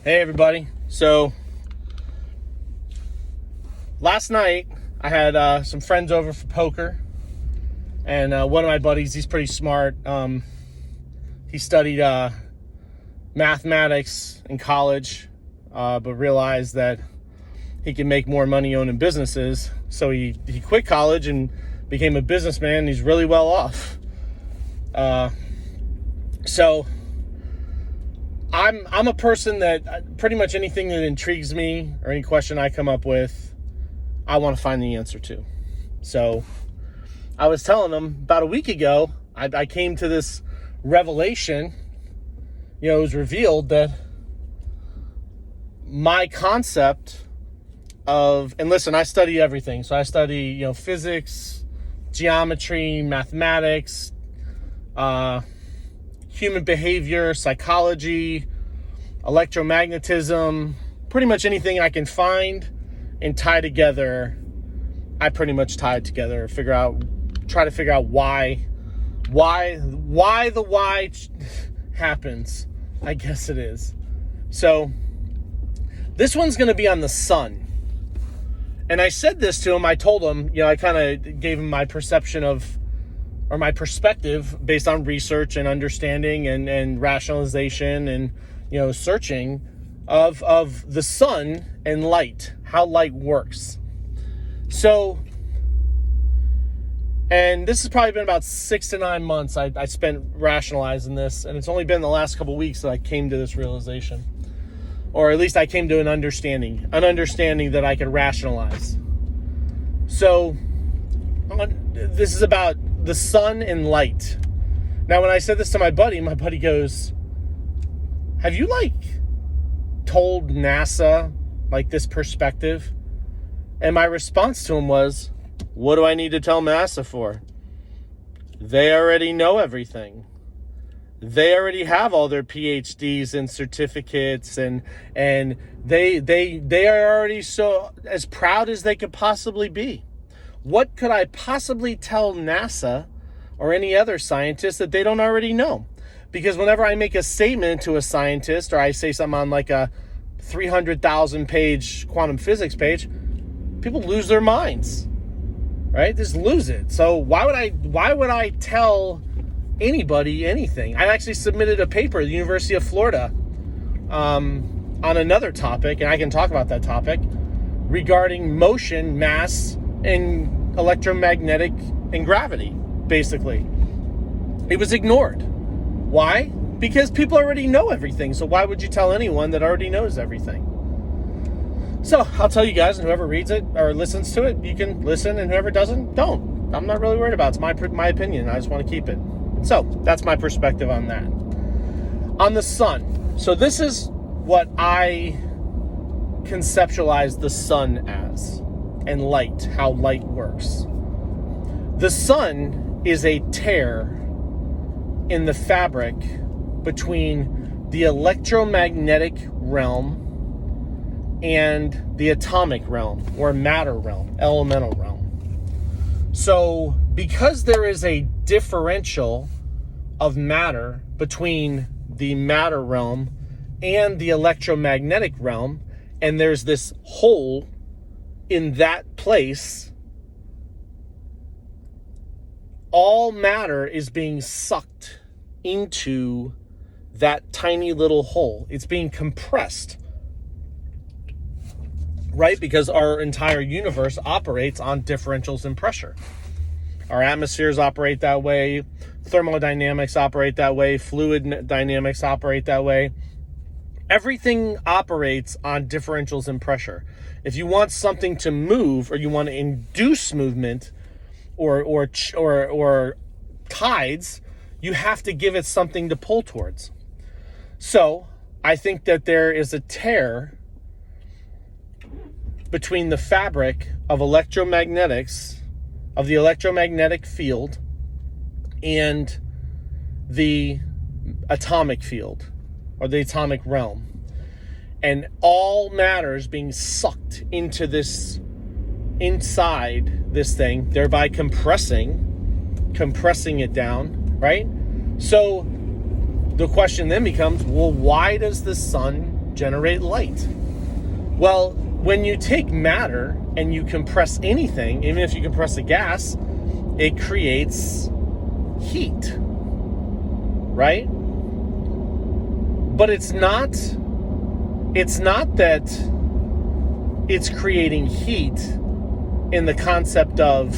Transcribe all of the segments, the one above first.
Hey everybody. So last night I had some friends over for poker, and one of my buddies, he's pretty smart. He studied mathematics in college, but realized that he can make more money owning businesses. So he quit college and became a businessman. He's really well off. So I'm a person that pretty much anything that intrigues me or any question I come up with, I want to find the answer to. So I was telling them about a week ago, I came to this revelation. It was revealed that my concept of, and listen, I study everything. So I study, physics, geometry, mathematics, human behavior, psychology, electromagnetism, pretty much anything I can find and tie together. I pretty much tie it together, try to figure out why the why happens. I guess it is. So this one's going to be on the sun. And I said this to him. I told him, I kind of gave him my perception of, or my perspective based on research and understanding and rationalization and, searching of the sun and light, how light works. So, and this has probably been about 6 to 9 months I spent rationalizing this, and it's only been the last couple of weeks that I came to this realization, or at least I came to an understanding that I could rationalize. So, this is about the sun and light. Now, when I said this to my buddy goes, have you told NASA this perspective? And my response to him was, what do I need to tell NASA for? They already know everything. They already have all their PhDs and certificates, and they are already so as proud as they could possibly be. What could I possibly tell NASA or any other scientist that they don't already know? Because whenever I make a statement to a scientist, or I say something on a 300,000 page quantum physics page, people lose their minds, right? Just lose it. So why would I tell anybody anything? I actually submitted a paper at the University of Florida on another topic, and I can talk about that topic, regarding motion, mass, and electromagnetic and gravity, basically. It was ignored. Why? Because people already know everything. So why would you tell anyone that already knows everything? So I'll tell you guys, and whoever reads it or listens to it, you can listen, and whoever doesn't, don't. I'm not really worried about it. It's my opinion. I just want to keep it. So that's my perspective on that. On the sun. So this is what I conceptualize the sun as, and light, how light works. The sun is a tear in the fabric between the electromagnetic realm and the atomic realm, or matter realm, elemental realm. So because there is a differential of matter between the matter realm and the electromagnetic realm, and there's this hole in that place, all matter is being sucked into that tiny little hole. It's being compressed, right? Because our entire universe operates on differentials in pressure. Our atmospheres operate that way. Thermodynamics operate that way. Fluid dynamics operate that way. Everything operates on differentials in pressure. If you want something to move, or you want to induce movement or tides, you have to give it something to pull towards. So I think that there is a tear between the fabric of electromagnetics, of the electromagnetic field, and the atomic field, or the atomic realm. And all matter is being sucked into this, inside this thing, thereby compressing it down, right? So the question then becomes, well, why does the sun generate light. Well, when you take matter and you compress anything, even if you compress a gas, it creates heat, right? But it's not that it's creating heat in the concept of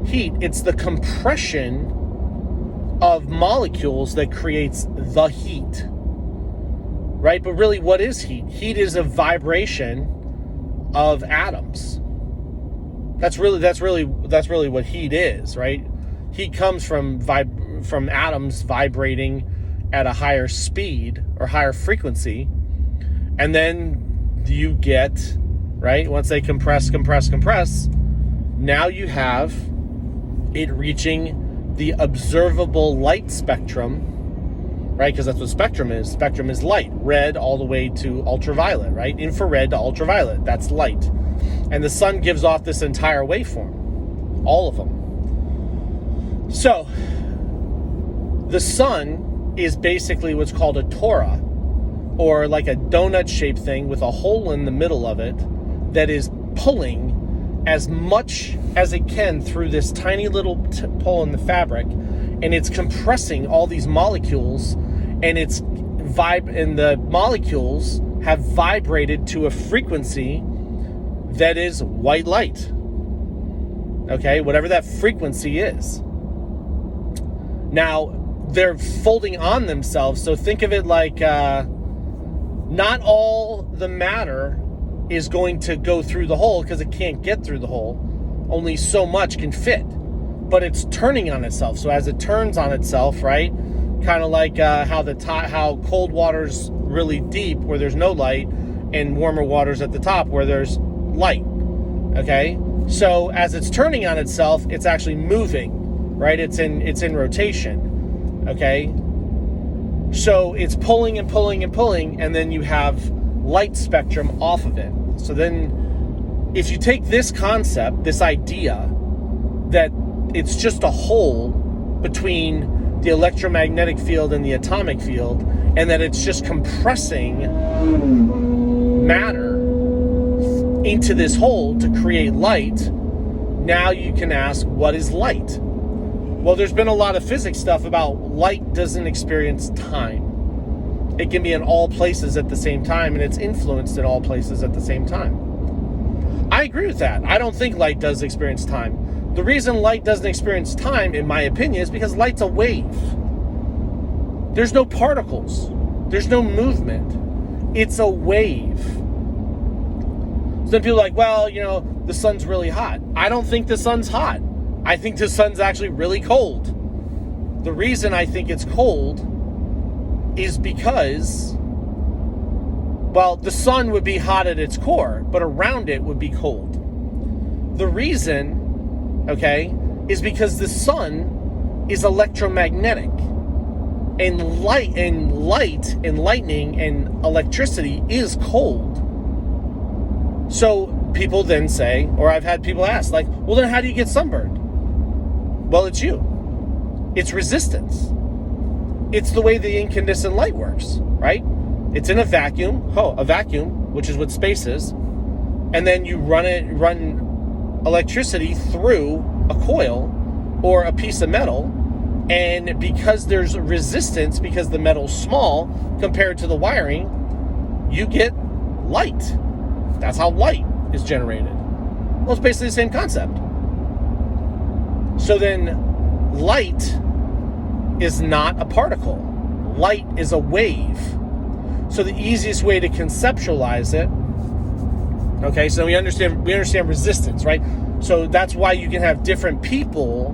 heat. It's the compression of molecules that creates the heat, right? But really, what is heat? Heat is a vibration of atoms. That's really what heat is, right? Heat comes from atoms vibrating at a higher speed or higher frequency, and then you get, right, once they compress, now you have it reaching the observable light spectrum, right? Because that's what spectrum is. Spectrum is light, red all the way to ultraviolet, right? Infrared to ultraviolet, that's light. And the sun gives off this entire waveform, all of them. So, the sun is basically what's called a tora, or like a donut-shaped thing with a hole in the middle of it that is pulling as much as it can through this tiny little hole in the fabric, and it's compressing all these molecules, and and the molecules have vibrated to a frequency that is white light. Okay, whatever that frequency is. Now, they're folding on themselves, so think of it like not all the matter is going to go through the hole because it can't get through the hole. Only so much can fit, but it's turning on itself. So as it turns on itself, right, kind of like how cold water's really deep where there's no light, and warmer water's at the top where there's light. Okay, so as it's turning on itself, it's actually moving, right? It's in rotation. Okay, so it's pulling and pulling and pulling, and then you have light spectrum off of it. So then if you take this concept, this idea that it's just a hole between the electromagnetic field and the atomic field, and that it's just compressing matter into this hole to create light, now you can ask, what is light? Well, there's been a lot of physics stuff about light doesn't experience time. It can be in all places at the same time, and it's influenced in all places at the same time. I agree with that. I don't think light does experience time. The reason light doesn't experience time, in my opinion, is because light's a wave. There's no particles. There's no movement. It's a wave. Some people are like, well, the sun's really hot. I don't think the sun's hot. I think the sun's actually really cold. The reason I think it's cold is because, well, the sun would be hot at its core, but around it would be cold. The reason, okay, is because the sun is electromagnetic. And light and lightning and electricity is cold. So people then say, or I've had people ask, like, well, then how do you get sunburned? Well, it's you. It's resistance. It's the way the incandescent light works, right? It's in a vacuum, which is what space is, and then you run electricity through a coil or a piece of metal, and because there's resistance, because the metal's small compared to the wiring, you get light. That's how light is generated. Well, it's basically the same concept. So then light is not a particle. Light is a wave. So the easiest way to conceptualize it, okay, so we understand resistance, right? So that's why you can have different people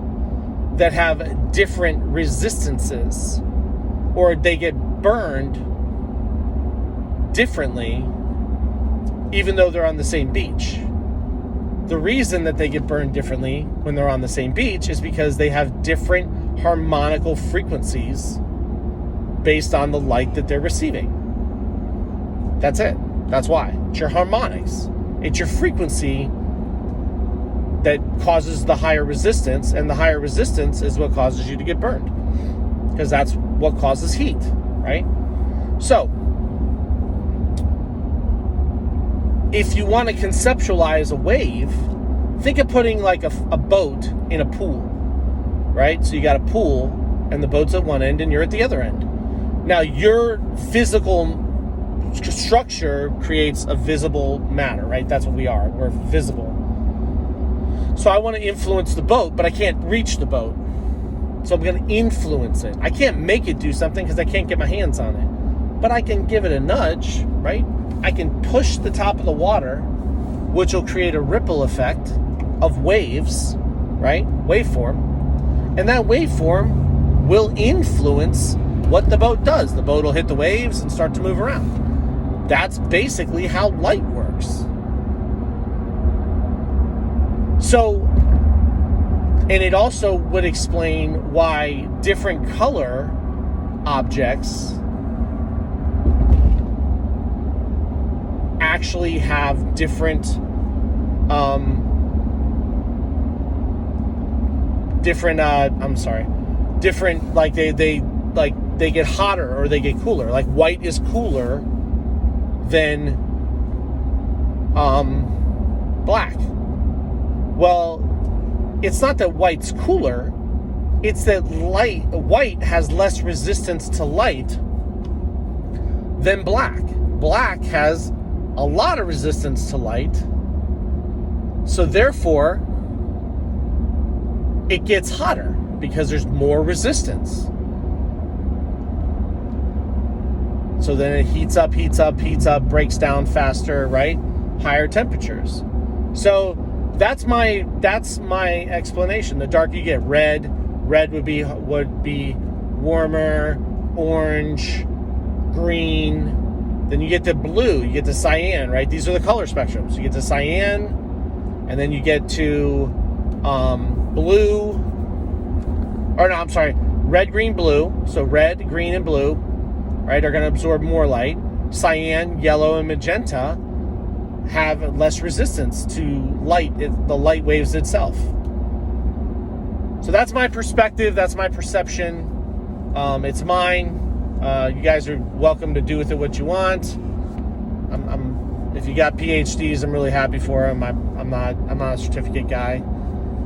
that have different resistances, or they get burned differently even though they're on the same beach. The reason that they get burned differently when they're on the same beach is because they have different harmonical frequencies based on the light that they're receiving. That's it. That's why. It's your harmonics. It's your frequency that causes the higher resistance, and the higher resistance is what causes you to get burned, because that's what causes heat, right? So if you want to conceptualize a wave, think of putting like a boat in a pool, right? So you got a pool and the boat's at one end and you're at the other end. Now your physical structure creates a visible matter, right? That's what we are. We're visible. So I want to influence the boat, but I can't reach the boat. So I'm going to influence it. I can't make it do something because I can't get my hands on it. But I can give it a nudge, right? I can push the top of the water, which will create a ripple effect of waves, right? Waveform. And that waveform will influence what the boat does. The boat will hit the waves and start to move around. That's basically how light works. So, and it also would explain why different color objects actually have different like they get hotter or they get cooler. Like white is cooler than black. Well, it's not that white's cooler, it's that white has less resistance to light than black. Black has a lot of resistance to light, so therefore it gets hotter because there's more resistance. So then it heats up, breaks down faster, right? Higher temperatures. So that's my explanation. The darker you get, red would be warmer, orange, green. Then you get to blue, you get to cyan, right? These are the color spectrums. You get to cyan, and then you get to red, green, blue. So red, green, and blue, right, are going to absorb more light. Cyan, yellow, and magenta have less resistance to light, the light waves itself. So that's my perspective. That's my perception. It's mine. You guys are welcome to do with it what you want. If you got PhDs, I'm really happy for them. I'm not a certificate guy.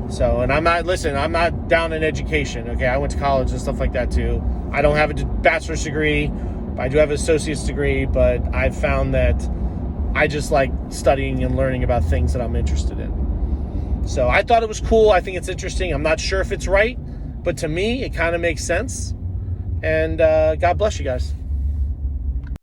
So, and I'm not down in education. Okay, I went to college and stuff like that too. I don't have a bachelor's degree. I do have an associate's degree, but I've found that I just like studying and learning about things that I'm interested in. So I thought it was cool. I think it's interesting. I'm not sure if it's right, but to me, it kind of makes sense. And God bless you guys.